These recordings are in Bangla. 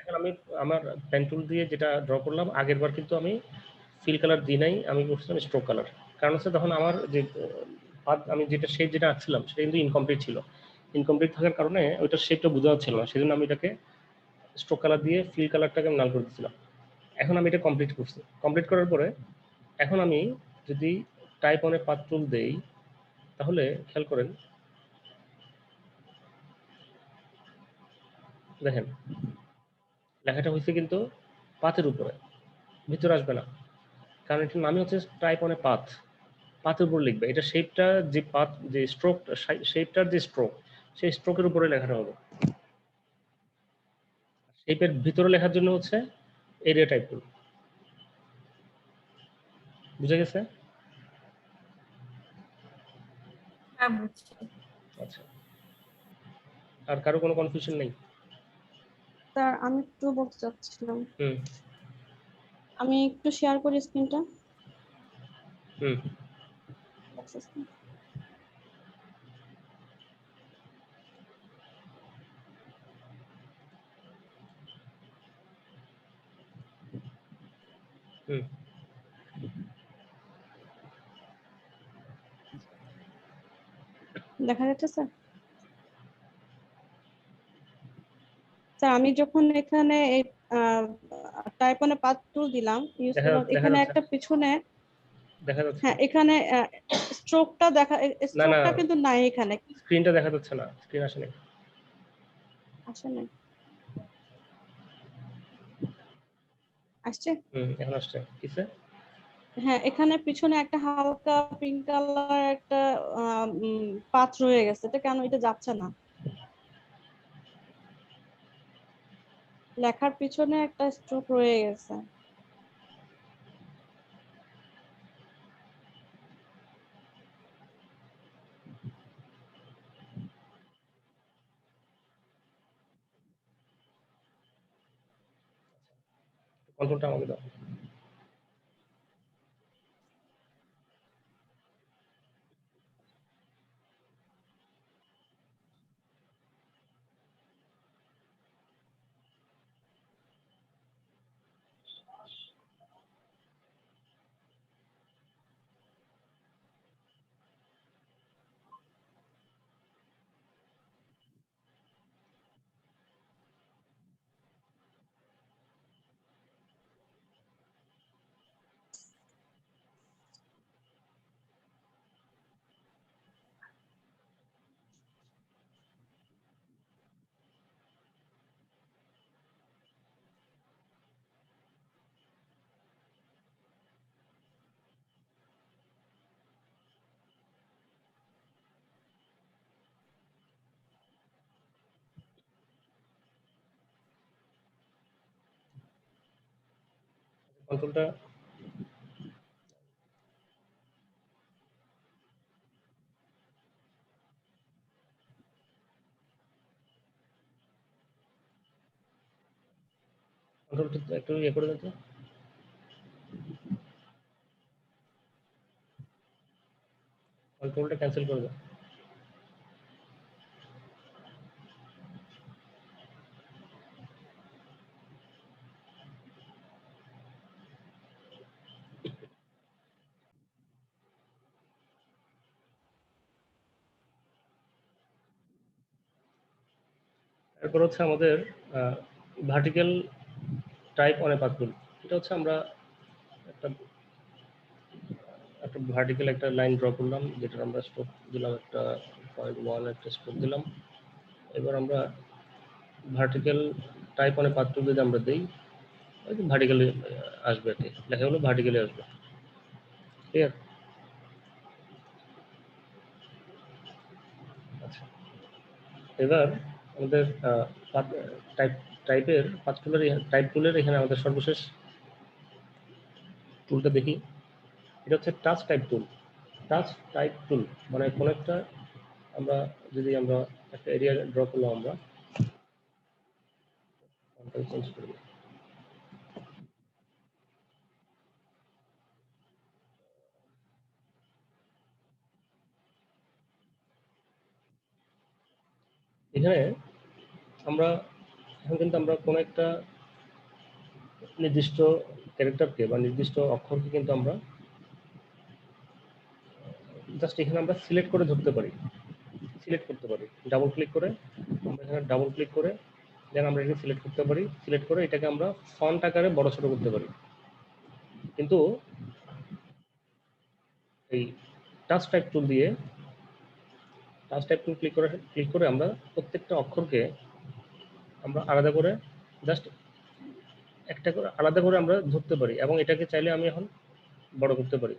এখন আমি আমার পেন টুল দিয়ে যেটা ড্র করলাম, আগের বার কিন্তু আমি ফিল কালার দিই নাই, আমি করছিলাম স্ট্রোক কালার। কারণ হচ্ছে তখন আমার যে আমি যেটা শেপ যেটা আঁকছিলাম সেটা কিন্তু ইনকমপ্লিট ছিল। ইনকমপ্লিট থাকার কারণে ওইটার শেপটা বোঝা যাচ্ছিল না, সেজন্য আমি এটাকে স্ট্রোক কালার দিয়ে ফিল কালারটাকে আমি লাল করে দিচ্ছিলাম। এখন আমি এটা কমপ্লিট করছি। কমপ্লিট করার পরে এখন আমি যদি টাইপ অনে পাথ টুল দেই, তাহলে খেয়াল করেন, দেখেন লেখাটা হয়েছে কিন্তু পাথের উপরে, ভিতরে আসবে না, কারণ এটার নামই হচ্ছে টাইপ অনে পাথ, পাথের উপর লিখবে। এটা শেপটা যে পাথ, যে স্ট্রোক, শেপটার যে স্ট্রোক, সেই স্ট্রোকের উপরে লেখাটা হবে। শেপের ভিতরে লেখার জন্য হচ্ছে এরিয়া টাইপ টুল। বুঝে গেছে? হ্যাঁ বুঝছি। আচ্ছা, আর কারো কোনো কনফিউশন নেই? স্যার আমি একটু বলতে চাচ্ছিলাম, হুম আমি একটু শেয়ার করি স্ক্রিনটা। হুম হুম দেখা যাচ্ছে স্যার? স্যার আমি যখন এখানে টাইপ অনে পাথ টুল দিলাম ইউজ করলাম, এখানে একটা পিছনে দেখা যাচ্ছে। হ্যাঁ এখানে স্ট্রোকটা দেখা, না না, স্ট্রোকটা কিন্তু নাই এখানে। স্ক্রিনটা দেখা যাচ্ছে না, স্ক্রিন আসে না। আসলে আসছে? এখন আসছে। কিসে? হ্যাঁ এখানে পিছনে একটা হালকা পিঙ্ক কালার একটা পাথ রয়ে গেছে, এটা কেন এটা যাচ্ছে না? লেখার পিছনে একটা স্ট্রোক রয়ে গেছে। কন্ট্রোলটা আমাকে দাও। কন্ট্রোলটা একটু ইয়ে করে দিতে। কন্ট্রোলটা ক্যান্সেল করে দাও। এরপর হচ্ছে আমাদের ভার্টিক্যাল টাইপ অনে পাথ টুল। এটা হচ্ছে আমরা একটা একটা ভার্টিক্যাল একটা লাইন ড্র করলাম, যেটা আমরা স্ট্রোক দিলাম, একটা 0.1 একটা স্ট্রোক দিলাম। এবার আমরা ভার্টিক্যাল টাইপ অনে পাথ টুল যদি আমরা দিই, ভার্টিক্যালি আসবে আর কি, লেখাগুলো ভার্টিক্যালি আসবে। ক্লিয়ার? আচ্ছা, এবার আমাদের টাইপের পাথ টুলের টাইপ টুলের এখানে আমাদের সর্বশেষ টুলটা দেখি। এটা হচ্ছে টাচ টাইপ টুল। টাচ টাইপ টুল মানে কোনো একটা আমরা যদি আমরা একটা এরিয়া ড্র করলাম, আমরা চেঞ্জ করি। এখানে আমরা এখন কিন্তু আমরা কোনো একটা নির্দিষ্ট ক্যারেক্টারকে বা নির্দিষ্ট অক্ষরকে কিন্তু আমরা জাস্ট এখানে আমরা সিলেক্ট করে ধরতে পারি, সিলেক্ট করতে পারি ডাবল ক্লিক করে। আমরা এখানে ডাবল ক্লিক করে দেন আমরা এটাকে সিলেক্ট করতে পারি, সিলেক্ট করে এটাকে আমরা ফন্ট আকারে বড় ছোট করতে পারি। কিন্তু এই টাচ টাইপ টুল দিয়ে টাচ টাইপ টুল ক্লিক করে আমরা প্রত্যেকটা অক্ষরকে আমরা আলাদা করে জাস্ট একটা করে আলাদা করে আমরা ধরতে পারি এবং এটাকে চাইলে আমি এখন বড় করতে পারি।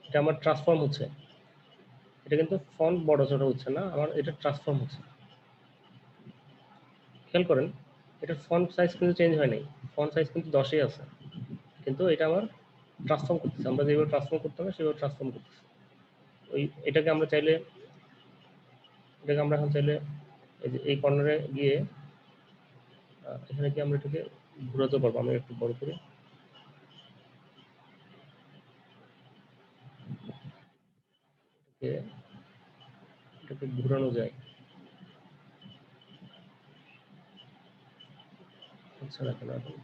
এটা আমার ট্রান্সফর্ম হচ্ছে, এটা কিন্তু ফন্ট বড় ছোট হচ্ছে না, আমার এটা ট্রান্সফর্ম হচ্ছে। খেয়াল করেন এটার ফন্ট সাইজ কিন্তু চেঞ্জ হয় নাই, ফন্ট সাইজ কিন্তু 10ই আছে, কিন্তু এটা আমার ট্রান্সফর্ম করতেছে। আমরা যেভাবে ট্রান্সফর্ম করতে হবে সেভাবে ট্রান্সফর্ম করতেছে। এটাকে আমরা চাইলে এখন চাইলে এই কর্নারে গিয়ে এখানে কি আমরা এটাকে ঘোরাতে পারবো। আমি একটু বড় করে এটাকে ঘোরানো যায়। আচ্ছা রাখেন এখন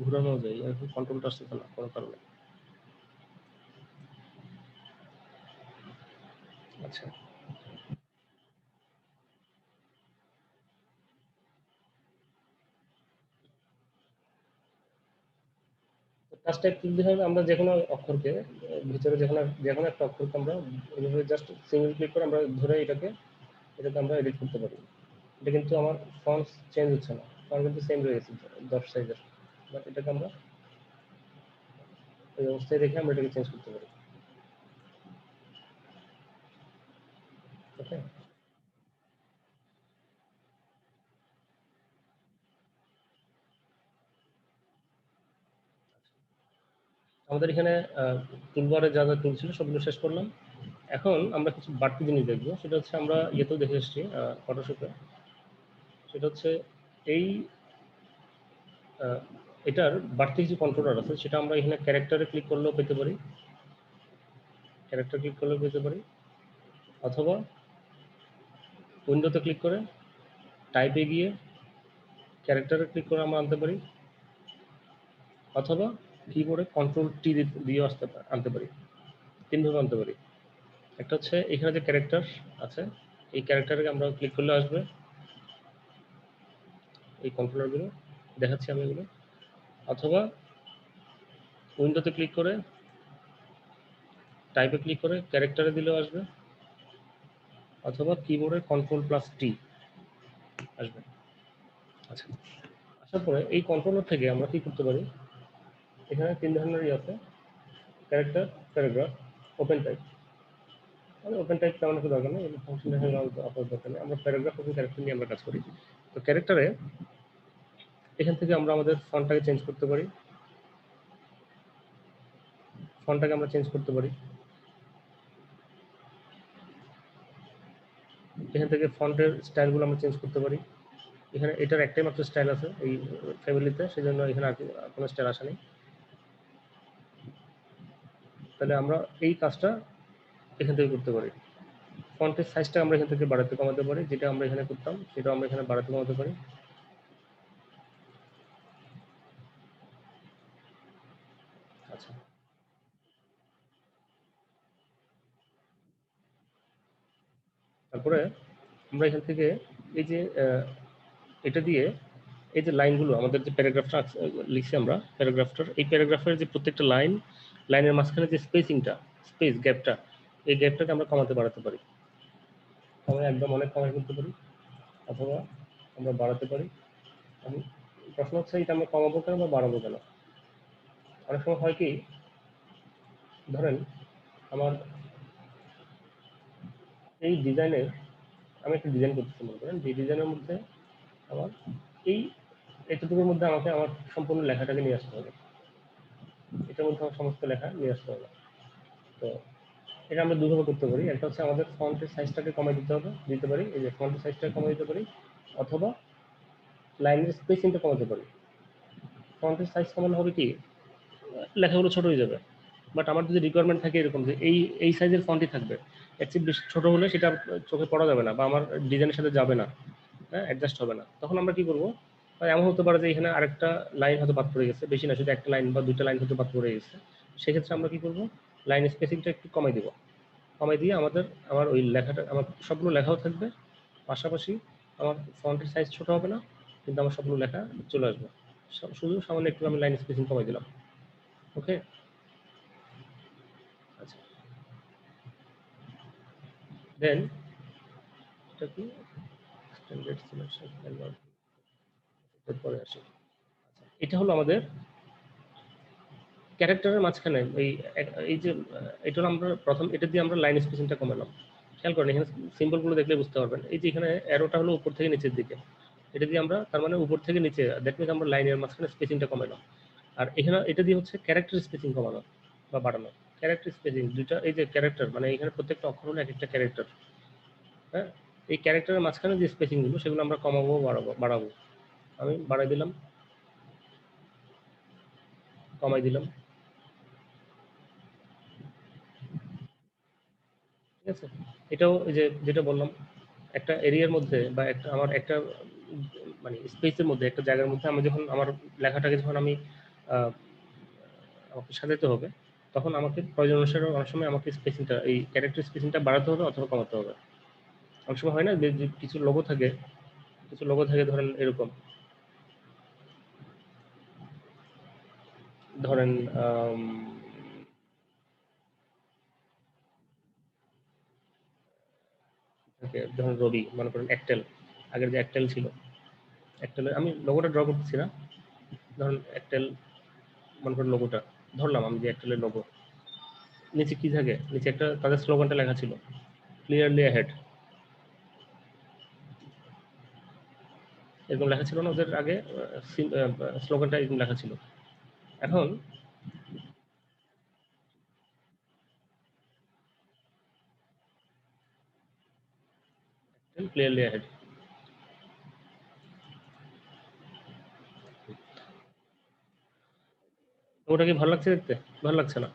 ঘোরানো যায়, এখন কন্ট্রোলটা আসতেছে না কোনো কারণে। আচ্ছা টাচ টাইপ টুল দিয়ে আমরা যে কোনো অক্ষরকে ভিতরে যে কোনো একটা অক্ষরকে আমরা এইভাবে জাস্ট সিঙ্গেল ক্লিক করে আমরা ধরে এটাকে আমরা এডিট করতে পারি। এটা কিন্তু আমার ফন্ট চেঞ্জ হচ্ছে না, ফন্ট কিন্তু সেম রয়েছে 10 সাইজের, বাট এটাকে আমরা এই অবস্থায় রেখে আমরা এটাকে চেঞ্জ করতে পারি। ওকে, আমাদের এখানে টুলবারে যা যা টুল ছিল সবগুলো শেষ করলাম। এখন আমরা কিছু বাড়তি জিনিস দেখবো, সেটা হচ্ছে আমরা ইয়েতেও দেখে এসেছি ফটোশপে। সেটা হচ্ছে এই এটার বাড়তি কিছু কন্ট্রোলার আছে, সেটা আমরা এখানে ক্যারেক্টারে ক্লিক করলেও পেতে পারি, ক্যারেক্টার ক্লিক করলেও পেতে পারি, অথবা উইন্ডোতে ক্লিক করে টাইপে গিয়ে ক্যারেক্টারে ক্লিক করে আমরা আনতে পারি, অথবা কিবোর্ডে কন্ট্রোল টি দিয়ে আনতে পারি। তিনভাবে আনতে পারি। একটা হচ্ছে এখানে যে ক্যারেক্টার আছে এই ক্যারেক্টারে আমরা ক্লিক করলে আসবে এই কন্ট্রোলারগুলো, দেখাচ্ছি আমি এগুলো। অথবা উইন্ডোতে ক্লিক করে টাইপে ক্লিক করে ক্যারেক্টারে দিলেও আসবে, অথবা কিবোর্ডে কন্ট্রোল প্লাস টি আসবে। আচ্ছা, আসার পরে এই কন্ট্রোলার থেকে আমরা কি করতে পারি, এখানে 3 ধরনেরই আছে, ক্যারেক্টার, প্যারাগ্রাফ, ওপেন টাইপ। আমি ওপেন টাইপ তেমন একটা দরকার নেই, ফাংশন আপনার দরকার নেই, আমরা প্যারাগ্রাফ এবং ক্যারেক্টার নিয়ে আমরা কাজ করি। তো ক্যারেক্টারে এখান থেকে আমরা আমাদের ফন্টটাকে চেঞ্জ করতে পারি, ফন্টটাকে আমরা চেঞ্জ করতে পারি। এখান থেকে ফন্টের স্টাইলগুলো আমরা চেঞ্জ করতে পারি। এখানে এটার একটাই মাত্র স্টাইল আছে এই ফ্যামিলিতে, সেজন্য এখানে আর কোনো স্টাইল আসা নেই। তাহলে আমরা এই কাজটা এখান থেকে করতে পারি। ফন্টের সাইজটা আমরা এখান থেকে বাড়াতে কমাতে পারি, যেটা আমরা এখানে করতাম সেটা আমরা এখানে বাড়াতে কমাতে পারি। আচ্ছা, তারপরে আমরা এখান থেকে এই যে এটা দিয়ে এই যে লাইনগুলো আমাদের যে প্যারাগ্রাফটা লিখছি আমরা প্যারাগ্রাফটার, এই প্যারাগ্রাফের যে প্রত্যেকটা লাইনের মাঝখানে যে স্পেস গ্যাপটা, এই গ্যাপটাকে আমরা কমাতে বাড়াতে পারি। আমরা একদম অনেক কমাই করতে পারি, অথবা আমরা বাড়াতে পারি। প্রশ্ন হচ্ছে এটা আমরা কমাবো কেন বা বাড়াবো কেন? অনেক সময় হয় কি, ধরেন আমার এই ডিজাইনের আমি একটা ডিজাইন করতেছি, মনে করেন যে ডিজাইনের মধ্যে আমার এতটুকুর মধ্যে আমাকে আমার সম্পূর্ণ লেখাটাকে নিয়ে আসতে হবে, এটার মধ্যে আমার সমস্ত লেখা নিয়ে আসতে হবে। তো এটা আমরা দুভাবে করতে পারি। একটা হচ্ছে আমাদের ফন্টের সাইজটাকে কমাই দিতে পারি, এই যে ফন্টের সাইজটাকে কমাই দিতে পারি, অথবা লাইনের স্পেসিংটা কমাতে পারি। ফন্টের সাইজ কমানো হবে কি, লেখাগুলো ছোট হয়ে যাবে। বাট আমার যদি রিকোয়ারমেন্ট থাকে এরকম যে এই সাইজের ফন্টই থাকবে, এর চেয়ে বেশি ছোট হলে সেটা চোখে পড়া যাবে না বা আমার ডিজাইনের সাথে যাবে না, হ্যাঁ, অ্যাডজাস্ট হবে না, তখন আমরা কি করবো, এমন হতে পারে যে এখানে আরেকটা লাইন হয়তো বাদ পড়ে গেছে, বেশি না, শুধু একটা লাইন বা দুইটা লাইন হয়তো বাদ পড়ে গেছে। সেক্ষেত্রে আমরা কি করবো, লাইন স্পেসিংটা একটু কমাই দিব, কমাই দিয়ে আমার ওই লেখাটা, আমার সবগুলো লেখাও থাকবে, পাশাপাশি আমার ফন্টের সাইজ ছোট হবে না, কিন্তু আমার সবগুলো লেখা চলে আসবে। শুধু সামান্য একটু আমি লাইন স্পেসিং কমাই দিলাম। ওকে, আচ্ছা, দেন এটা কি স্ট্যান্ডার্ড সিলেকশন পরে আসি। আচ্ছা, এটা হলো আমাদের ক্যারেক্টারের মাঝখানে এই যে এটা হলো আমরা প্রথম, এটা দিয়ে আমরা লাইন স্পেসিংটা কমালাম। খেয়াল করেন এখানে সিম্বলগুলো দেখলে বুঝতে পারবেন, এই যে এখানে অ্যারোটা হলো উপর থেকে নিচের দিকে, এটা দিয়ে আমরা তার মানে উপর থেকে নিচে, দ্যাট মিনস আমরা লাইনের মাঝখানে স্পেসিংটা কমালাম। আর এখানে এটা দিয়ে হচ্ছে ক্যারেক্টার স্পেসিং কমানো বা বাড়ানো। ক্যারেক্টার স্পেসিং দুইটা, এই যে ক্যারেক্টার মানে এখানে প্রত্যেকটা অক্ষর হলো এক একটা ক্যারেক্টার, হ্যাঁ, এই ক্যারেক্টারের মাঝখানে যে স্পেসিংগুলো সেগুলো আমরা কমাবো বাড়াবো। আমি বাড়াই দিলাম, কমাই দিলাম, ঠিক আছে। এটাও এই যে যেটা বললাম, একটা এরিয়ার মধ্যে বা আমার একটা মানে স্পেসের মধ্যে, একটা জায়গার মধ্যে আমি যখন আমার লেখাটাকে যখন আমি আহ, আমাকে সাজাতে হবে, তখন আমাকে প্রয়োজন অনুসারে অনেক সময় আমাকে স্পেসিংটা, এই ক্যারেক্টার স্পেসিংটা বাড়াতে হবে অথবা কমাতে হবে। অনেক সময় হয় না যে কিছু লোগো থাকে, ধরেন এরকম, ধরেন ধরেন রবি, মনে করেন একটেল, আগের যে একটেল ছিল, একটেলের আমি লোগোটা ড্র করতেছি না, ধরেন একটেল, মনে করেন লোগোটা ধরলাম আমি যে একটেলের লোগো, নিচে কি থাকে, নিচে একটা তাদের স্লোগানটা লেখা ছিল, ক্লিয়ারলি অ্যাহেড, এরকম লেখা ছিল না ওদের আগে, স্লোগানটা এরকম লেখা ছিল। এখন ক্লিয়ারলি অ্যাহেড, ওটা কি ভালো লাগছে দেখতে? ভালো লাগছে না।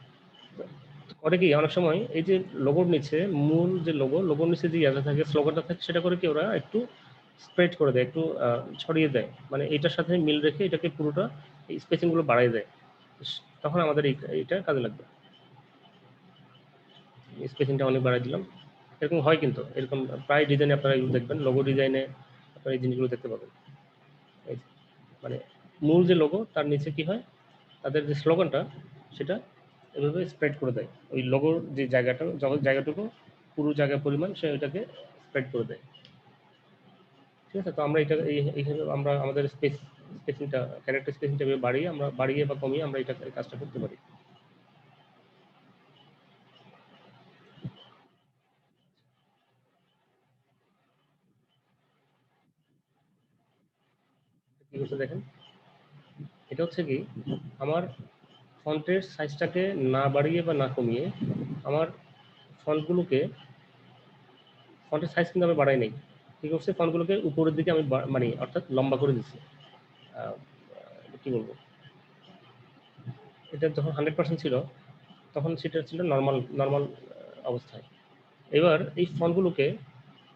করে কি অনেক সময় এই যে লোগোর নিচে, মূল যে লোগোর নিচে যে ইয়াটা থাকে, স্লোগানটা থাকে, সেটা করে কি ওরা একটু স্প্রেড করে দেয়, একটু ছড়িয়ে দেয়, মানে এটার সাথে মিল রেখে এটাকে পুরোটা স্পেসিং গুলো বাড়াই দেয়। তখন আমাদের এইটা কাজে লাগবে, স্পেসিংটা অনেক বাড়াই দিলাম। এরকম হয় কিন্তু, এরকম প্রায় ডিজাইনে আপনারা এগুলো দেখবেন, লোগো ডিজাইনে আপনারা এই জিনিসগুলো দেখতে পাবেন। এই যে, মানে মূল যে লোগো তার নিচে কি হয়, তাদের যে স্লোগানটা সেটা এভাবে স্প্রেড করে দেয়, ওই লোগোর যে জায়গাটা, যখন জায়গাটুকু পুরো জায়গা পরিমাণ সে ওইটাকে স্প্রেড করে দেয়। ঠিক আছে, তো আমরা এটা এইভাবে আমরা আমাদের স্পেসিংটা, ক্যারেক্টার স্পেসিংটা বাড়িয়ে বা কমিয়ে আমরা এটা এই কাজটা করতে পারি। কি করছে দেখেন, এটা হচ্ছে কি, আমার ফন্টের সাইজটাকে না বাড়িয়ে বা না কমিয়ে, আমার ফন্টগুলোকে, ফন্টের সাইজ কিন্তু আমি বাড়াই নাই, কি করছে, ফন্টগুলোকে উপরের দিকে আমি মানে অর্থাৎ লম্বা করে দিচ্ছি। কি বলবো, এটা যখন 100% ছিল তখন সেটা ছিল নর্মাল অবস্থায়। এবার এই ফন্টগুলোকে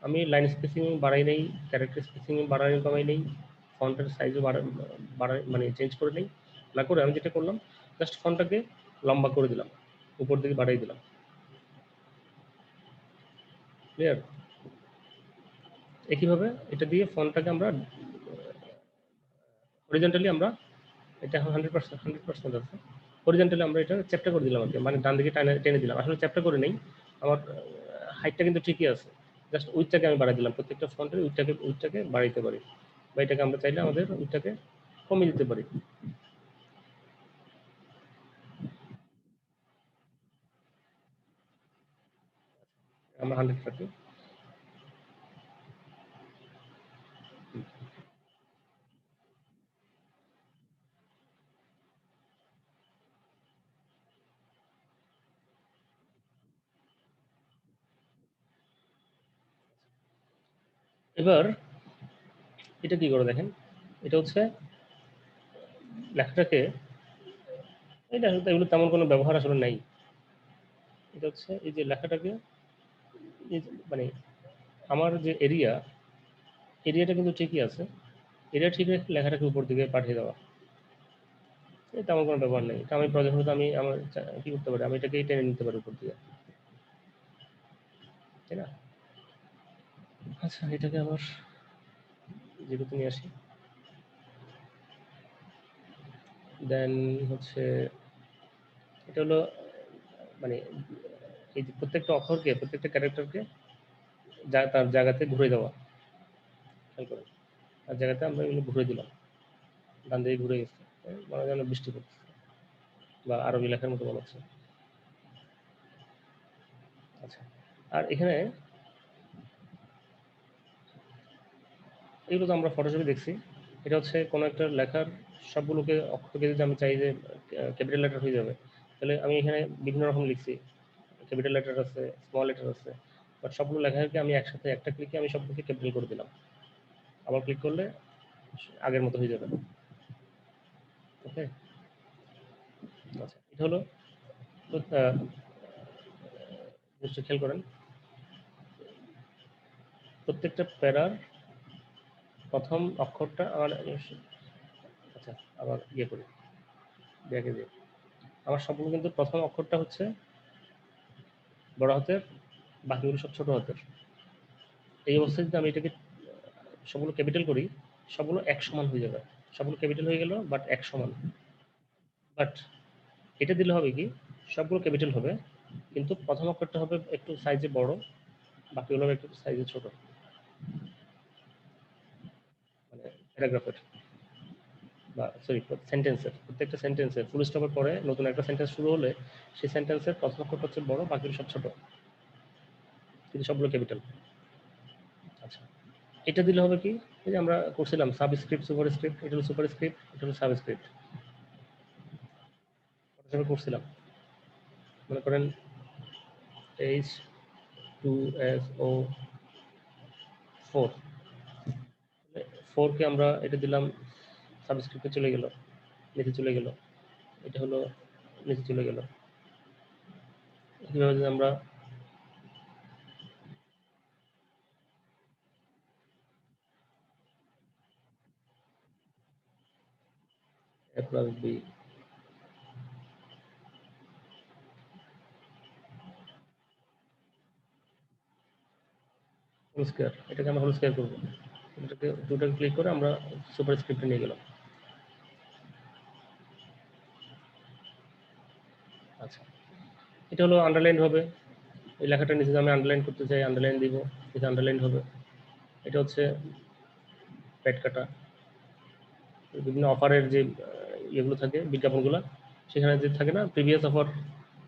আমি লাইন স্পেসিং বাড়াই নেই, ক্যারেক্টার স্পেসিং বাড়াই কমাই নেই, ফন্টের সাইজও বাড়াই মানে চেঞ্জ করে নেই, না করে আমি যেটা করলাম, জাস্ট ফন্টটাকে লম্বা করে দিলাম, উপর দিকে বাড়াই দিলাম। ক্লিয়ার? একইভাবে এটা দিয়ে ফন্টটাকে আমরা হরিজন্টালি আমরা, এটা এখন 100% আছে, হরিজন্টালি আমরা এটা চ্যাপ্টা করে দিলাম আর কি, মানে ডান দিকে টেনে দিলাম, আসলে চ্যাপ্টা করে নেই, আমার হাইটটা কিন্তু ঠিকই আছে, জাস্ট উইথটাকে আমি বাড়াই দিলাম, প্রত্যেকটা ফন্টের উইথটাকে বাড়াইতে পারি, বা এটাকে আমরা চাইলে আমাদের উইথটাকে কমিয়ে দিতে পারি। আমরা 100 রাখি। এবার এটা কি করে দেখেন, এটা হচ্ছে লেখাটাকে, এটা এগুলো তেমন কোনো ব্যবহার আসলে নাই। এটা হচ্ছে এই যে লেখাটাকে মানে আমার যে এরিয়াটা কিন্তু ঠিকই আছে, এরিয়া ঠিক রেখে লেখাটাকে উপর দিকে পাঠিয়ে দেওয়া, এটা তেমন কোনো ব্যবহার নেই। এটা আমি প্রয়োজন হলে আমি আমার কি করতে পারি, আমি এটাকে টেনে নিতে পারি উপর দিকে, তাই না? আচ্ছা, এটাকে আবার জিরোতে নিয়ে আসি। দেন হচ্ছে এটা হলো মানে এই যে প্রত্যেকটা অক্ষরকে, প্রত্যেকটা ক্যারেক্টারকে তার জায়গাতে ঘুরে দেওয়া, খেয়াল করেন, তার জায়গাতে আমরা এগুলো ঘুরে দিলাম, ডান দিকে ঘুরে গেছে, মনে যেন বৃষ্টি পড়ছে বা আরবি লেখার মতো মনে হচ্ছে। আচ্ছা, আর এখানে এগুলো তো আমরা ফটোশপে দেখছি। এটা হচ্ছে কোনো একটা লেখার সবগুলোকে অক্ষরকে যদি আমি চাই যে ক্যাপিটাল লেটার হয়ে যাবে, তাহলে আমি এখানে বিভিন্ন রকম লিখছি, ক্যাপিটাল লেটার আছে, স্মল লেটার আছে, বাট সবগুলো লেখাকে আমি একসাথে একটা ক্লিকে আমি সবগুলোকে ক্যাপিটাল করে দিলাম, আবার ক্লিক করলে আগের মতো হয়ে যাবে। ওকে, আচ্ছা, এটা হলো নিশ্চয়ই খেয়াল করেন প্রত্যেকটা প্যারার প্রথম অক্ষরটা আমার, আচ্ছা আবার ইয়ে করি ব্যাগে দিয়ে, আমার সবগুলো কিন্তু প্রথম অক্ষরটা হচ্ছে বড় হাতের, বাকিগুলো সব ছোট হাতের। এই অবস্থায় যদি আমি এটাকে সবগুলো ক্যাপিটাল করি, সবগুলো এক সমান হয়ে যাবে, সবগুলো ক্যাপিটাল হয়ে গেল বাট এক সমান। বাট এটা দিলে হবে কি, সবগুলো ক্যাপিটাল হবে কিন্তু প্রথম অক্ষরটা হবে একটু সাইজে বড়, বাকিগুলো হবে একটু সাইজে ছোট, মানে প্যারাগ্রাফের বা সরি সেন্টেন্সের, প্রত্যেকটা সেন্টেন্সের ফুল স্টপের পরে নতুন একটা সেন্টেন্স শুরু হলে সেই সেন্টেন্সের প্রথম অক্ষরটা হচ্ছে বড়, বাকিগুলো সব ছোট, কিন্তু সবগুলো ক্যাপিটাল। আচ্ছা, এটা দিলে হবে কি, এই যে আমরা করছিলাম সাবস্ক্রিপ্ট সুপার স্ক্রিপ্ট, এটা হলো সুপার স্ক্রিপ্ট, এটা হলো সাবস্ক্রিপ্ট, ফটোশপে করছিলাম। মনে করেন H2SO4, 4 কে আমরা এটা দিলাম, সাবস্ক্রিপ্টে চলে গেল, নিচে চলে গেল, এটা হলো নিচে চলে গেল। কিভাবে যদি আমরা A+B হোল স্কয়ার, এটাকে আমরা হোল স্কয়ার করবো, এটাকে দুটাকে ক্লিক করে আমরা সুপার স্ক্রিপ্টে নিয়ে গেলাম। আচ্ছা, এটা হলো আন্ডারলাইন হবে, এই লেখাটার নিচে আমি আন্ডারলাইন করতে চাই, আন্ডারলাইন দিব, এটা আন্ডারলাইন হবে। এটা হচ্ছে প্যাড কাটা, বিভিন্ন অফারের যে ইয়েগুলো থাকে বিজ্ঞাপনগুলো, সেখানে যে থাকে না প্রিভিয়াস অফার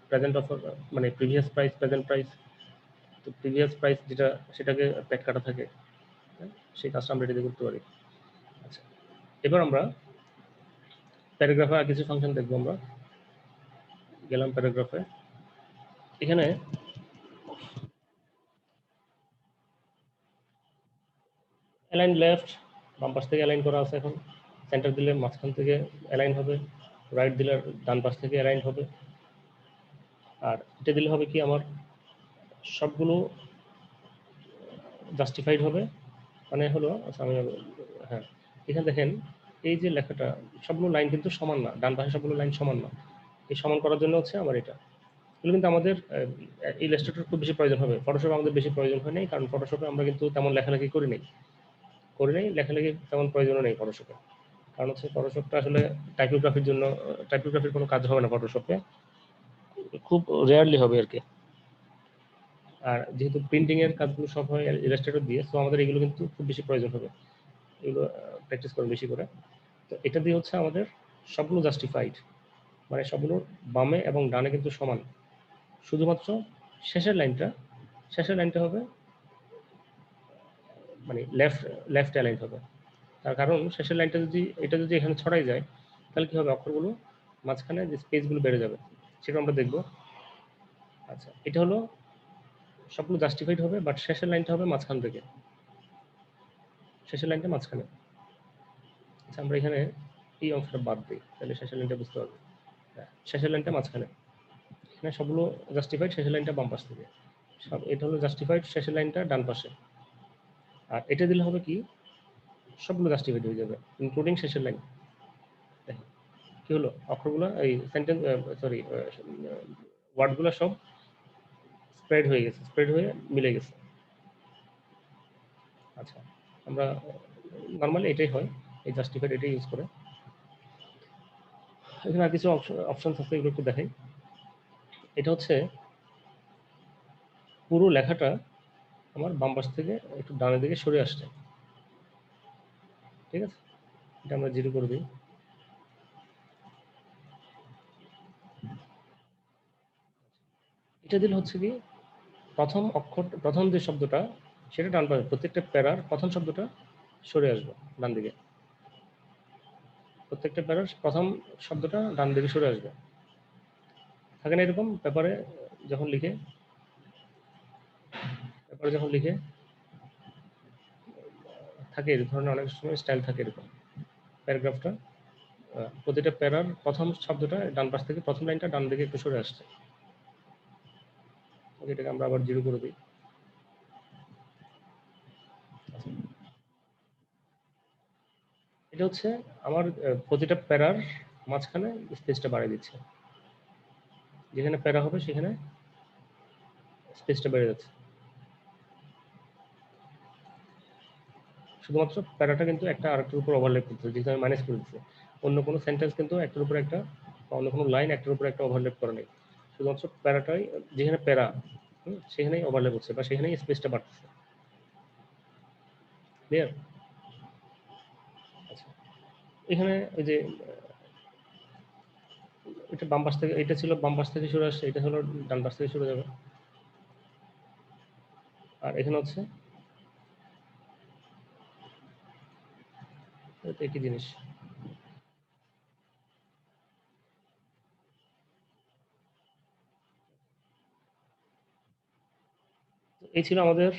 প্রেজেন্ট অফার, মানে প্রিভিয়াস প্রাইস প্রেজেন্ট প্রাইস, তো প্রিভিয়াস প্রাইস যেটা সেটাকে প্যাড কাটা থাকে, সেই কাজটা আমরা এটাতে করতে পারি। আচ্ছা, এবার আমরা প্যারাগ্রাফে আর কিছু ফাংশন দেখবো। আমরা গেলাম প্যারাগ্রাফে, এখানে অ্যালাইন লেফট, বাম পাশ থেকে অ্যালাইন করা আছে, এখন সেন্টার দিলে মাঝখান থেকে অ্যালাইন হবে, রাইট দিলে ডান পাশ থেকে অ্যালাইন হবে। আর এটা দিলে হবে কি, আমার সবগুলো জাস্টিফাইড হবে, মানে হলো, আচ্ছা আমি, হ্যাঁ এখানে দেখেন এই যে লেখাটা সবগুলো লাইন কিন্তু সমান না, ডান পাশে সবগুলো লাইন সমান না, এই সমান করার জন্য হচ্ছে আমার এটা, এগুলো কিন্তু আমাদের ইলাস্ট্রেটর খুব বেশি প্রয়োজন হবে, ফটোশপে আমাদের বেশি প্রয়োজন হয় নাই, কারণ ফটোশপে আমরা কিন্তু তেমন লেখালেখি করি নাই, লেখালেখি তেমন প্রয়োজনও নেই ফটোশপে, কারণ হচ্ছে ফটোশপটা আসলে টাইপোগ্রাফির জন্য, টাইপোগ্রাফির কোনো কাজ হবে না ফটোশপে, খুব রেয়ারলি হবে আর কি। আর যেহেতু প্রিন্টিং এর কাজগুলো সব হয় ইলাস্ট্রেটর দিয়ে, সো আমাদের এগুলো কিন্তু খুব বেশি প্রয়োজন হবে, এগুলো প্র্যাকটিস করুন বেশি করে। তো এটা দিয়ে হচ্ছে আমাদের সবগুলো জাস্টিফাইড, মানে সবগুলো বামে এবং ডানে কিন্তু সমান, শুধুমাত্র শেষের লাইনটা হবে মানে লেফট অ্যালাইন হবে। তার কারণ শেষের লাইনটা যদি এটা যদি এখানে ছড়াই যায়, তাহলে কি হবে, অক্ষরগুলো মাঝখানে যে স্পেসগুলো বেড়ে যাবে, সেটা আমরা দেখব। আচ্ছা, এটা হলো সবগুলো জাস্টিফাইড হবে, বাট শেষের লাইনটা হবে মাঝখান থেকে, শেষের লাইনটা মাঝখানে। আচ্ছা আমরা এখানে এই অংশটা বাদ দিই, তাহলে শেষের লাইনটা বুঝতে পারবো। শেষের লাইনটা মাঝখানে, এখানে সবগুলো জাস্টিফাইড, শেষের লাইনটা বাম পাশ থেকে। সব এটা হলো জাস্টিফাইড, শেষের লাইনটা ডান পাশে। আর এটা দিলে হবে কি, সবগুলো জাস্টিফাইড হয়ে যাবে ইনক্লুডিং শেষের লাইন। দেখেন কি হলো, অক্ষরগুলো এই সেন্টেন্স সরি ওয়ার্ডগুলো সব স্প্রেড হয়ে গেছে, স্প্রেড হয়ে মিলে গেছে। আচ্ছা আমরা নর্মালি এটাই হয়, এই জাস্টিফাইড এটাই ইউজ করে। এখানে আর কিছু অপশন আছে, এগুলো একটু দেখাই। এটা হচ্ছে পুরো লেখাটা আমার বাম পাশ থেকে একটু ডানের দিকে সরে আসছে, ঠিক আছে? এটা আমরা 0 করে দিই। এটা দিলে হচ্ছে কি, প্রথম অক্ষর, প্রথম যে শব্দটা সেটা ডান পাশে, প্রত্যেকটা প্যারার প্রথম শব্দটা সরে আসবে ডান দিকে, প্রত্যেকটা প্যারার প্রথম শব্দটা ডান দিকে সরে আসবে। থাকে না এরকম পেপারে যখন লিখে, থাকে এই ধরনের অনেক সময় স্টাইল থাকে এরকম, প্যারাগ্রাফটা প্রতিটা প্যারার প্রথম শব্দটা ডান পাশ থেকে, প্রথম লাইনটা ডান দিকে একটু সরে আসছে। এটাকে আমরা আবার 0 করে দিই। এটা হচ্ছে আমার প্রতিটা প্যারার মাঝখানে স্পেসটা বাড়িয়ে দিচ্ছে, যেখানে প্যারা হবে সেখানে স্পেসটা বেড়ে যাচ্ছে। শুধুমাত্র প্যারাটা কিন্তু একটা আরেকটার উপর ওভারল্যাপ করতেছে, যেহেতু আমি মাইনাস করে দিচ্ছি। অন্য কোনো সেন্টেন্স কিন্তু একটার উপর একটা, অন্য কোনো লাইন একটার উপর একটা ওভারল্যাপ করে নেই, শুধুমাত্র প্যারাটাই, যেখানে প্যারা সেখানেই ওভারল্যাপ হচ্ছে বা সেখানেই স্পেসটা বাড়তেছে। ক্লিয়ার? আচ্ছা এখানে ওই যে এটা বাম পাশ থেকে, এটা ছিল বাম পাশ থেকে সরে আসছে, এটা হলো ডান পাশ থেকে সরে যাবে। আর এখানে হচ্ছে একই জিনিস। এই ছিল আমাদের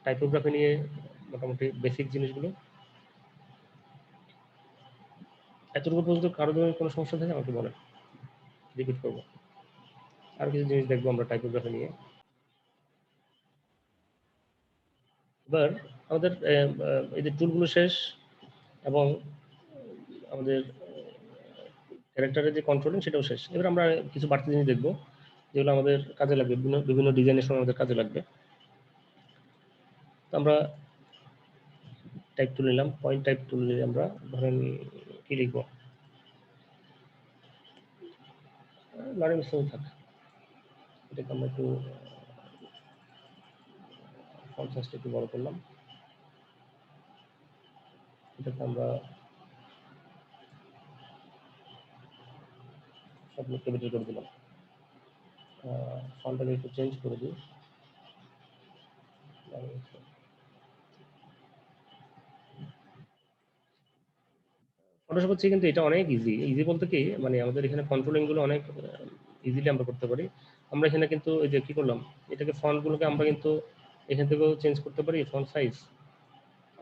টাইপোগ্রাফি নিয়ে মোটামুটি বেসিক জিনিসগুলো। এতটুকু পর্যন্ত কারো যদি কোনো সমস্যা থাকে আমাকে বলেন, রিপিট করবো। আর কিছু জিনিস দেখবো আমরা টাইপোগ্রাফি নিয়ে। এবার আমাদের এই যে টুলগুলো শেষ, এবং আমাদের ক্যারেক্টারের যে কন্ট্রোলিং সেটাও শেষ। এবার আমরা কিছু বাড়তি জিনিস দেখবো যেগুলো আমাদের কাজে লাগবে, বিভিন্ন ডিজাইনের সময় আমাদের কাজে লাগবে। তো আমরা টাইপ টুল নিলাম, পয়েন্ট টাইপ টুল নিলে আমরা ধরেন কি লিখবো, লার্নিং স্টাইল থাকে, এটাকে আমরা একটু ফন্ট সাইজটা একটু বড় করলাম, এটাকে আমরা সবগুলো ক্যাপিটাল করে দিলাম। ফন্টটাকে একটু চেঞ্জ করে দিই। ফটোশপ হচ্ছে কিন্তু এটা অনেক ইজি। ইজি বলতে কি, মানে আমাদের এখানে কন্ট্রোলিং গুলো অনেক ইজিলি আমরা করতে পারি। আমরা এখানে কিন্তু এই যে কি করলাম, এটাকে ফন্ট গুলোকে আমরা কিন্তু এখান থেকেও চেঞ্জ করতে পারি ফন্ট সাইজ,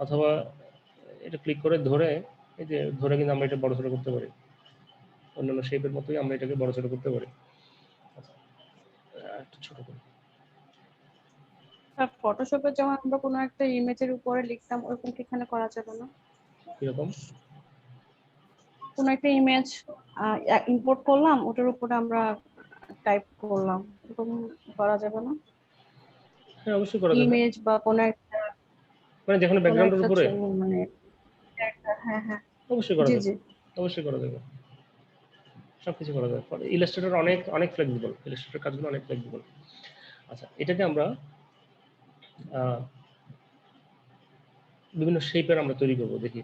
অথবা এটা ক্লিক করে ধরে, এই যে ধরে কিন্তু আমরা এটা বড় ছোট করতে পারি, অন্যান্য শেপের মতোই আমরা এটাকে বড় ছোট করতে পারি। আচ্ছা একটু ছোট করি। আর ফটোশপে যেমন আমরা কোনো একটা ইমেজের উপরে লিখতাম, ওরকম কি এখানে করা যাবে না? কিরকম? কোনো একটা ইমেজ ইম্পোর্ট করলাম, ওটার উপরে আমরা টাইপ করলাম, এরকম করা যাবে না? হ্যাঁ অবশ্যই করা যাবে, ইমেজ বা কোনো একটা, মানে যেখানে ব্যাকগ্রাউন্ডের উপরে মানে হ্যাঁ হ্যাঁ অবশ্যই করা জি যাবে, জি। অবশ্যই করা যাবে, সবকিছু করা যাবে। ইলাস্ট্রেটর অনেক অনেক ফ্লেক্সিবল, ইলাস্ট্রেটর কাজগুলো অনেক ফ্লেক্সিবল। আচ্ছা এটাকে আমরা বিভিন্ন শেপের আমরা তৈরি করব। দেখি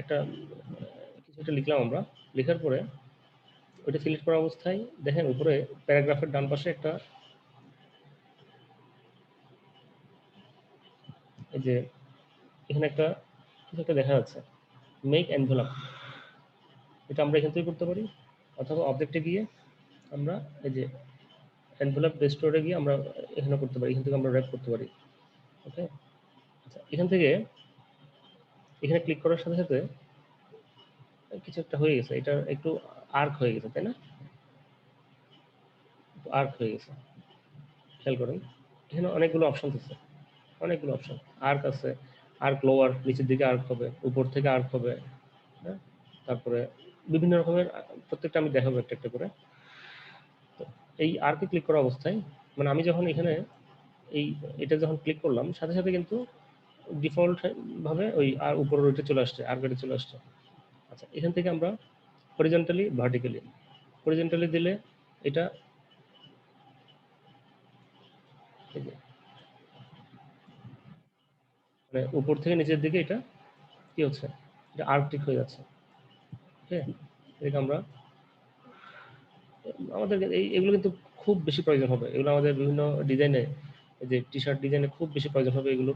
একটা কিছু একটা লিখলাম আমরা, লেখার পরে ওইটা সিলেক্ট করা অবস্থায় দেখেন উপরে প্যারাগ্রাফের ডান পাশে একটা, এই যে এখানে একটা কিছু একটা দেখা যাচ্ছে, মেক এনভেলপ। এটা আমরা এখান থেকে করতে পারি, অথবা অবজেক্টে গিয়ে আমরা এই যে এনভেলপ রেস্টোরে গিয়ে আমরা এখানে করতে পারি, এখান থেকে আমরা র্যাপ করতে পারি। ওকে, আচ্ছা, এখান থেকে এখানে ক্লিক করার সাথে সাথে কিছু একটা হয়ে গেছে, এটা একটু আর্ক হয়ে গেছে, তাই না? আর্ক হয়ে গেছে, খেয়াল করেন এখানে অনেকগুলো অপশন আছে, অনেকগুলো অপশন। আর্ক আছে, আর্ক লোয়ার, নিচের দিকে আর্ক হবে, উপর থেকে আর্ক হবে, হ্যাঁ? তারপরে বিভিন্ন রকমের, প্রত্যেকটা আমি দেখাবো একটা একটা করে। তো এই আর্কে ক্লিক করা অবস্থায় মানে আমি যখন এখানে এটা যখন ক্লিক করলাম সাথে সাথে কিন্তু ডিফল্ট ভাবে ওই আর উপরের ওইটা চলে আসছে, আর্কেটে চলে আসছে। আচ্ছা, এখান থেকে আমরা হরিজন্টালি ভার্টিক্যালি, হরিজন্টালি দিলে এটা এই যে মানে উপর থেকে নিচের দিকে এটা কি হচ্ছে, এটা আর্কটিক হয়ে যাচ্ছে। ঠিক আছে, এটাকে আমরা আমাদের এগুলো কিন্তু খুব বেশি প্রয়োজন হবে, এগুলো আমাদের বিভিন্ন ডিজাইনে, যে টি শার্ট ডিজাইনে খুব বেশি প্রয়োজন হবে এগুলো,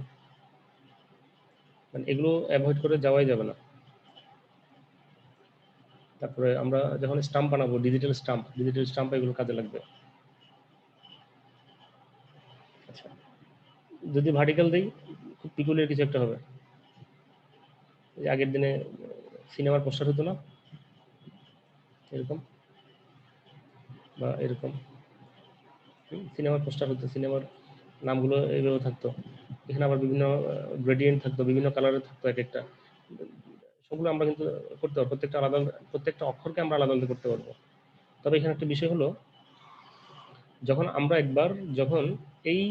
মানে এগুলো অ্যাভয়েড করে যাওয়াই যাবে না। তারপরে আমরা যখন স্টাম্প বানাবো, ডিজিটাল স্টাম্প এগুলো কাজে লাগবে। আচ্ছা, যদি ভার্টিক্যাল দিই খুব পিকুলিয়ার কিছু একটা হবে। এই আগের দিনে সিনেমার পোস্টার হতো না এরকম, বা এরকম সিনেমার পোস্টার হতো, সিনেমার নামগুলো এইভাবে থাকতো, এখানে আবার বিভিন্ন গ্রেডিয়েন্ট থাকতো, বিভিন্ন কালারের থাকতো এক একটা, সবগুলো আমরা কিন্তু করতে পারবো, প্রত্যেকটা আলাদা, প্রত্যেকটা অক্ষরকে আমরা আলাদা আলাদা করতে পারবো। তবে এখানে একটা বিষয় হলো, যখন আমরা একবার যখন এই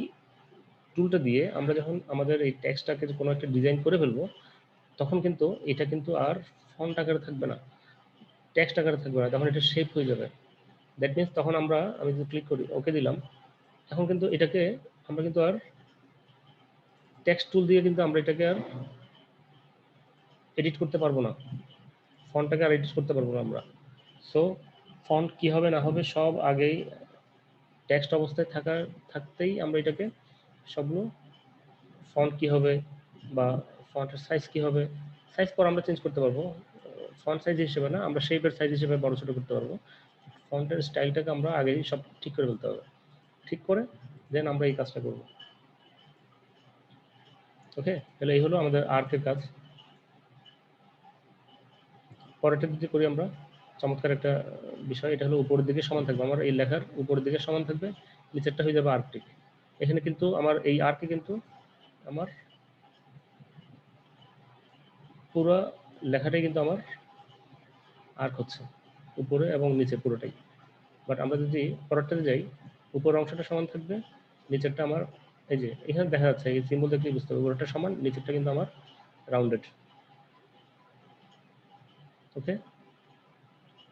টুলটা দিয়ে আমরা যখন আমাদের এই টেক্সটটাকে কোনো একটা ডিজাইন করে ফেলবো, তখন কিন্তু এটা কিন্তু আর ফন্ট আকারে থাকবে না, টেক্সট আকারে থাকবে না, তখন এটা শেপ হয়ে যাবে। দ্যাট মিনস তখন আমি যদি ক্লিক করি, ওকে দিলাম, এখন কিন্তু এটাকে আমরা কিন্তু আর টেক্সট টুল দিয়ে কিন্তু আমরা এটাকে আর এডিট করতে পারবো না, ফন্টটাকে আর এডিট করতে পারবো না আমরা। সো ফন্ট কি হবে না হবে সব আগেই টেক্সট অবস্থায় থাকতেই আমরা এটাকে সবগুলো, ফন্ট কি হবে বা ফন্টের সাইজ কি হবে, সাইজ পর আমরা চেঞ্জ করতে পারবো, ফন্ট সাইজ হিসেবে না, আমরা শেপের সাইজ হিসেবে বড় ছোট করতে পারবো। ফন্টের স্টাইলটাকে আমরা আগেই সব ঠিক করে ফেলতে হবে, ঠিক করে দেন আমরা এই কাজটা করব। ওকে, তাহলে এই হলো আমাদের আর্কের কাজ। পরেরটা যদি করি আমরা, চমৎকার একটা বিষয়, এটা হলো উপরের দিকে সমান থাকবে, আমার এই লেখার উপরের দিকে সমান থাকবে, নিচেরটা হয়ে যাবে আর্কটিক। এখানে কিন্তু আমার এই আর্কে কিন্তু আমার পুরো লেখাটাই কিন্তু আমার আর্ক হচ্ছে, উপরে এবং নিচে পুরোটাই। বাট আমরা যদি পরেরটাতে যাই, উপরের অংশটা সমান থাকবে, নিচেরটা আমার এই যে এখানে দেখা যাচ্ছে, এই সিম্বল দেখলেই বুঝতে হবে উপরেরটা সমান, নিচেরটা কিন্তু আমার রাউন্ডেড। ওকে,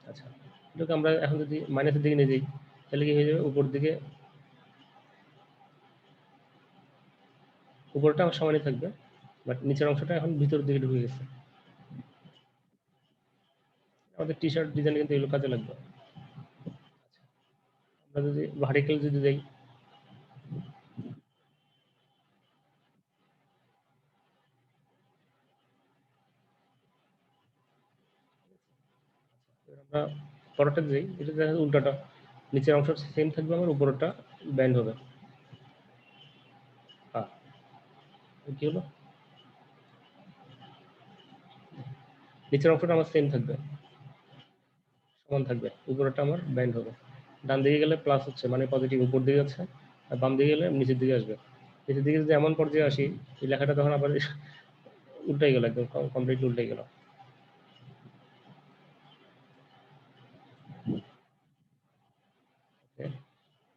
আচ্ছা, এটাকে আমরা এখন যদি মাইনাসের দিকে নিয়ে যাই, তাহলে কি হয়ে যাবে, উপর দিকে উপরটা আমার সমানই থাকবে, বাট নিচের অংশটা এখন ভিতরের দিকে ঢুকে গেছে। আমাদের টি শার্ট ডিজাইন কিন্তু এগুলো কাজে লাগবে। আমরা যদি ভার্টিক্যাল যদি যাই, আমরা পরেরটা যাই, এটা দেখা যাচ্ছে উল্টাটা, নিচের অংশ সেম থাকবে, আমার উপরটা ব্যান্ড হবে। কি হলো, নিচের অংশটা আমার সেম থাকবে, সমান থাকবে, উপরটা আমার ব্যান্ড হবে। ডান দিকে গেলে প্লাস হচ্ছে মানে পজিটিভ উপর দিকে যাচ্ছে, আর বাম দিকে গেলে নিচের দিকে আসবে। নিচের দিকে যদি এমন পর্যায়ে আসি, এই লেখাটা তখন আবার উল্টাই গেল, একদম কমপ্লিটলি উল্টাই গেল।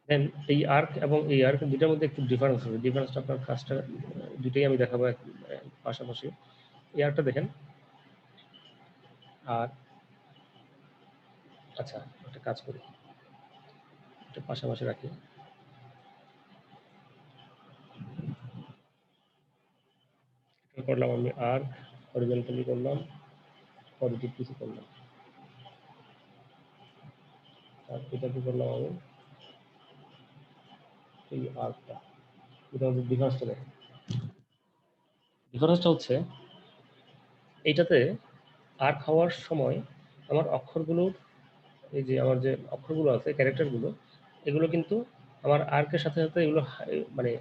দেন এই আর্ক এবং এই আর্ক দুটার মধ্যে একটু ডিফারেন্স আছে, ডিফারেন্সটা আপনার কাজটা দুটোই আমি দেখাবো পাশাপাশি। এই আর্কটা দেখেন, আর আচ্ছা একটা কাজ করি, এটা পাশাপাশি রাখি, করলাম আমি আর্ক, হরিজন্টালি করলাম, পজিটিভ কিছু করলাম, আর এটা কি করলাম আমি, এই আর্কটা, এটা হচ্ছে ডিফারেন্সটা দেখেন। ডিফারেন্সটা হচ্ছে এইটাতে আর্ক হওয়ার সময় আমার অক্ষরগুলোর, এই যে আমার যে অক্ষরগুলো আছে, ক্যারেক্টারগুলো, এগুলো কিন্তু আমার আর্কের সাথে সাথে এগুলো মানে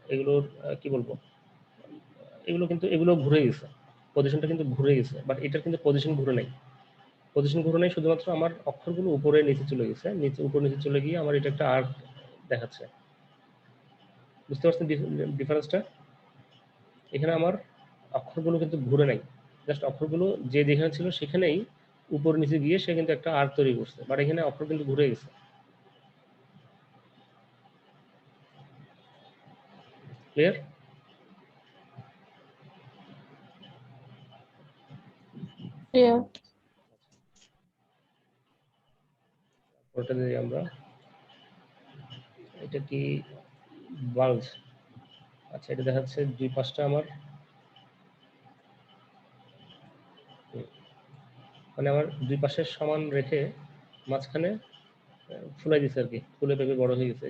এগুলোর কি বলবো, এগুলো কিন্তু এগুলো ঘুরে গেছে, পজিশনটা কিন্তু ঘুরে গেছে, বাট এটার কিন্তু পজিশন ঘুরে নাই। পজিশন ঘুরে নাই, শুধুমাত্র আমার অক্ষরগুলো উপরে নিচে চলে গেছে, নিচে উপর নিচে চলে গিয়ে আমার এটা একটা আর্ক দেখাচ্ছে। বুঝতে পারছেন ডিফারেন্সটা? এখানে আমার অক্ষরগুলো কিন্তু ঘুরে নাই, জাস্ট অক্ষরগুলো যে যেখানে ছিল সেখানেই উপর নিচে গিয়ে সে কিন্তু একটা আর্ক তৈরি করছে, বাট এখানে অক্ষর কিন্তু ঘুরে গেছে। ক্লিয়ার? ক্লিয়ার। ওটা যদি আমরা, এটা কি বাল্জ? আচ্ছা, এটা দেখাচ্ছে দুই পাশটা আমার, মানে আমার দুই পাশে সমান রেখে মাঝখানে ফুলাই দিছে আর কি, ফুলে পেঁপে বড় হয়ে গেছে,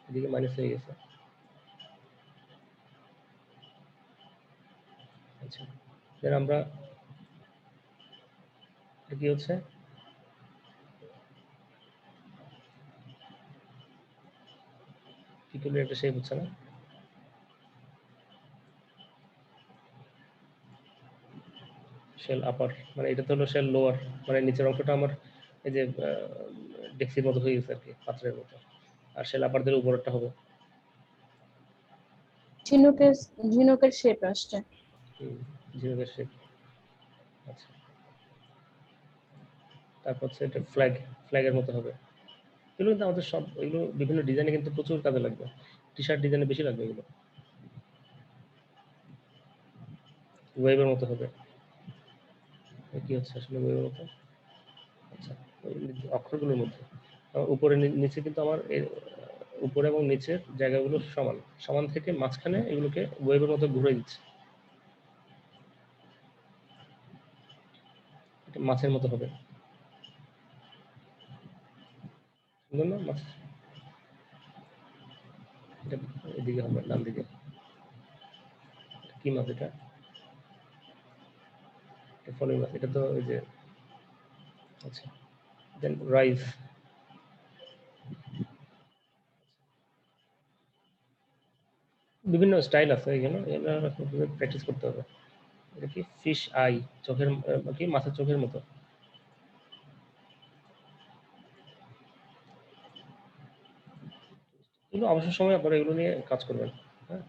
এদিকে মাইনাস হয়ে গেছে। আচ্ছা, দেন আমরা এটা কি হচ্ছে, পিকুলিয়ার একটা শেপ হচ্ছে না? শেল আপার, মানে এটা তো হলো শেল লোয়ার, মানে নিচের অংশটা আমার এই যে ডেক্সির মতো হয়ে গেছে আর কি, পাত্রের মতো, আর শেল আপার দিলে উপরেরটা হবে ঝিনুকের শেপ আসছে। ঝিনুকের শেপ। আচ্ছা, তারপর হচ্ছে এটা ফ্ল্যাগের মতো হবে। এগুলো কিন্তু আমাদের সব, এগুলো বিভিন্ন ডিজাইনে কিন্তু প্রচুর কাজে লাগবে, টি শার্ট ডিজাইনে বেশি লাগবে এগুলো। ওয়েবের মতো হবে, কি হচ্ছে আসলে ওয়েবের মতো? আচ্ছা, অক্ষরগুলোর মধ্যে উপরে নিচে কিন্তু আমার উপরে এবং নিচের জায়গাগুলো সমান, সমান থেকে মাঝখানে এগুলোকে ওয়েবের মতো ঘুরে দিচ্ছে, এটা মাছের মতো হবে, সুন্দর না মাছ? এটা এদিকে হবে, ডান দিকে। কি মাছ এটা? ফলোইং মাছ, এটা তো ওই যে, আচ্ছা, দেন রাইস। বিভিন্ন স্টাইল আছে এখানে, প্র্যাকটিস করতে হবে। এটা কি ফিশ আই, চোখের কি মাছের চোখের মতো। এগুলো অবসর সময় আপনারা এগুলো নিয়ে কাজ করবেন। হ্যাঁ,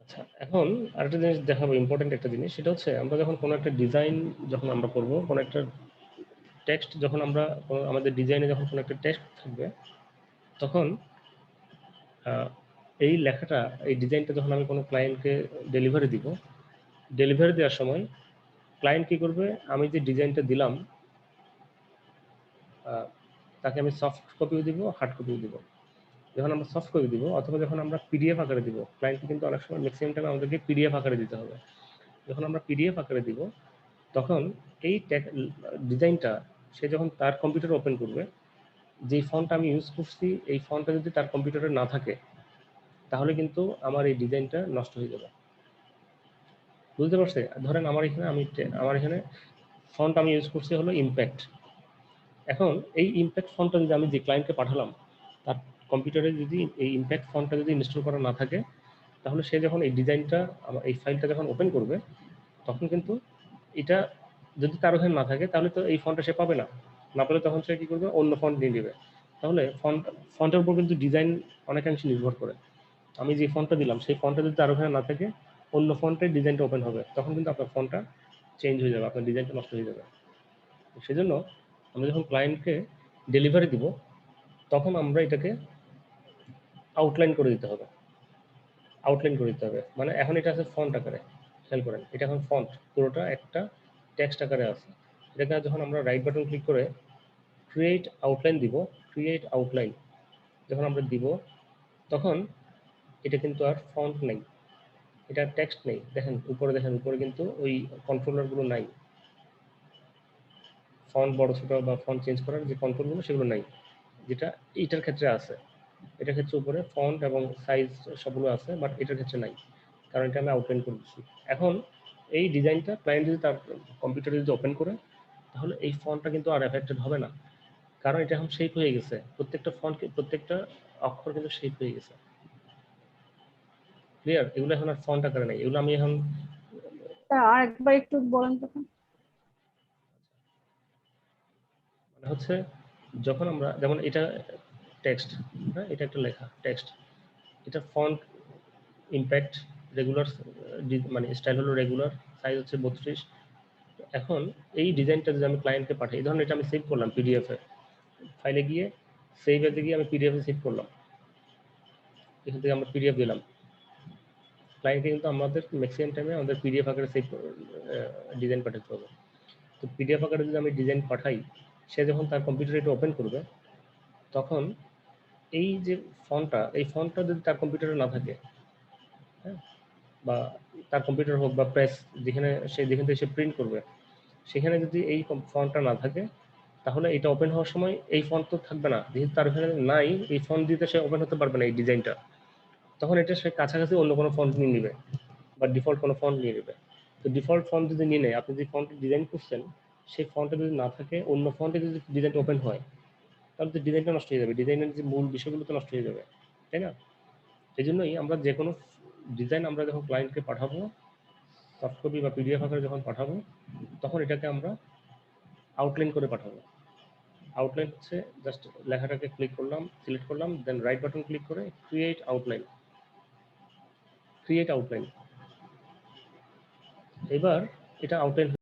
আচ্ছা, এখন আরেকটা জিনিস দেখাবো, ইম্পর্টেন্ট একটা জিনিস, সেটা হচ্ছে আমরা যখন কোনো একটা ডিজাইন যখন আমরা করব, কোনো একটা টেক্সট যখন আমরা আমাদের ডিজাইনে যখন কোনো একটা টেক্সট থাকবে, তখন এই লেখাটা, এই ডিজাইনটা যখন আমি কোনো ক্লায়েন্টকে ডেলিভারি দিব, ডেলিভারি দেওয়ার সময় ক্লায়েন্ট কী করবে, আমি যে ডিজাইনটা দিলাম তাকে আমি সফট কপিও দিব, হার্ড কপিও দিব। যখন আমরা সফট কপি দিব অথবা যখন আমরা পিডিএফ আকারে দিব, ক্লায়েন্টকে কিন্তু অনেক সময় ম্যাক্সিমাম টাইম আমাদেরকে পিডিএফ আকারে দিতে হবে। যখন আমরা পিডিএফ আকারে দিব, তখন এই ডিজাইনটা সে যখন তার কম্পিউটারে ওপেন করবে, যেই ফন্টটা আমি ইউজ করছি এই ফন্টটা যদি তার কম্পিউটারে না থাকে, তাহলে কিন্তু আমার এই ডিজাইনটা নষ্ট হয়ে যাবে। বুঝতে পারছে? ধরেন আমার এখানে ফন্ট আমি ইউজ করছি হলো ইমপ্যাক্ট। এখন এই ইমপ্যাক্ট ফন্টটা যদি আমি যে ক্লায়েন্টকে পাঠালাম, তার কম্পিউটারে যদি এই ইমপ্যাক্ট ফন্টটা যদি ইনস্টল করা না থাকে, তাহলে সে যখন এই ডিজাইনটা, এই ফাইলটা যখন ওপেন করবে, তখন কিন্তু এটা যদি তার ওখানে না থাকে, তাহলে তো এই ফন্টটা সে পাবে না। না পেলে তখন সে কী করবে, অন্য ফন্ট নিয়ে নেবে। তাহলে ফন্টের উপর কিন্তু ডিজাইন অনেকাংশে নির্ভর করে। আমি যে ফন্টটা দিলাম সেই ফন্টটা যদি তার ওখানে না থাকে, অন্য ফন্টের ডিজাইনটা ওপেন হবে, তখন কিন্তু আপনার ফন্টটা চেঞ্জ হয়ে যাবে, আপনার ডিজাইনটা নষ্ট হয়ে যাবে। সেজন্য আমরা যখন ক্লায়েন্টকে ডেলিভারি দিব, তখন আমরা এটাকে আউটলাইন করে দিতে হবে। আউটলাইন করে দিতে হবে, মানে এখন এটা আছে ফন্ট আকারে, খেয়াল করেন, এটা এখন ফন্ট পুরোটা একটা টেক্সট আকারে আছে। এটাকে যখন আমরা রাইট বাটন ক্লিক করে ক্রিয়েট আউটলাইন দিব, ক্রিয়েট আউটলাইন যখন আমরা দিব, তখন এটা কিন্তু আর ফন্ট নেই, এটা টেক্সট নেই। দেখেন উপরে কিন্তু ওই কন্ট্রোলারগুলো নাই, ফন্ট বড় ছোট বা ফন্ট চেঞ্জ করার যে কন্ট্রোলগুলো সেগুলো নাই, যেটা এটার ক্ষেত্রে আছে। এটার ক্ষেত্রে উপরে ফন্ট এবং সাইজ সবগুলো আছে, বাট এটার ক্ষেত্রে নাই, কারণ এটা আমি আউটলাইন করে দিচ্ছি। এখন এই ডিজাইনটা ক্লায়েন্ট যদি তার কম্পিউটারে যদি ওপেন করে, তাহলে এই ফন্টটা কিন্তু আর এফেক্টেড হবে না, কারণ এটা এখন শেপ হয়ে গেছে, প্রত্যেকটা ফন্ট প্রত্যেকটা অক্ষর কিন্তু শেপ হয়ে গেছে। ক্লিয়ার? এগুলো এখন আর ফন্ট আকারে নাই, এগুলো আমি এখন আর একবার একটু বলেন তো। মানে হচ্ছে যখন আমরা যেমন এটা টেক্সট, হ্যাঁ এটা একটা লেখা টেক্সট, এটা ফন্ট ইম্প্যাক্ট রেগুলার, মানে স্টাইল হলো রেগুলার, সাইজ হচ্ছে 32। এখন এই ডিজাইনটা যদি আমি ক্লায়েন্টকে পাঠাই, এই ধরনের এটা আমি সেভ করলাম পিডিএফ এ, ফাইলে গিয়ে সেভ এতে গিয়ে আমি পিডিএফ এ সেভ করলাম, এখান থেকে আমরা পিডিএফ দিলাম, ক্লায়েন্টকে কিন্তু আমাদের ম্যাক্সিমাম টাইমে আমাদের পিডিএফ আকারে সেভ ডিজাইন পাঠাতে হবে। তো পিডিএফ আকারে যদি আমি ডিজাইন পাঠাই, সে যখন তার কম্পিউটারে এটা ওপেন করবে, তখন এই যে ফন্টটা, এই ফন্টটা যদি তার কম্পিউটারে না থাকে, হ্যাঁ, বা তার কম্পিউটার হোক বা প্রেস যেখান থেকে সে প্রিন্ট করবে, সেখানে যদি এই ফন্টটা না থাকে, তাহলে এটা ওপেন হওয়ার সময় এই ফন্ট তো থাকবে না, যেহেতু তার এখানে নাই, এই ফন্ট দিতে সে ওপেন হতে পারবে না এই ডিজাইনটা, তখন এটা সে কাছাকাছি অন্য কোনো ফন্ট নিয়ে নেবে বা ডিফল্ট কোনো ফন্ট নিয়ে নেবে। তো ডিফল্ট ফন্ট যদি নিয়ে নেয়, আপনি যে ফন্ট ডিজাইন করছেন সেই ফন্টে যদি না থাকে, অন্য ফন্টে যদি ডিজাইনটা ওপেন হয়, তাহলে তো ডিজাইনটা নষ্ট হয়ে যাবে, ডিজাইনের যে মূল বিষয়গুলো তো নষ্ট হয়ে যাবে, তাই না? এই জন্যই আমরা যে কোনো ডিজাইন আমরা যখন ক্লায়েন্টকে পাঠাবো, সফট কপি বা পিডিএফ আকারে যখন পাঠাবো, তখন এটাকে আমরা আউটলাইন করে পাঠাবো। আউটলাইন হচ্ছে জাস্ট লেখাটাকে ক্লিক করলাম, সিলেক্ট করলাম, দেন রাইট বাটন ক্লিক করে ক্রিয়েট আউটলাইন, এবার এটা আউটলাইন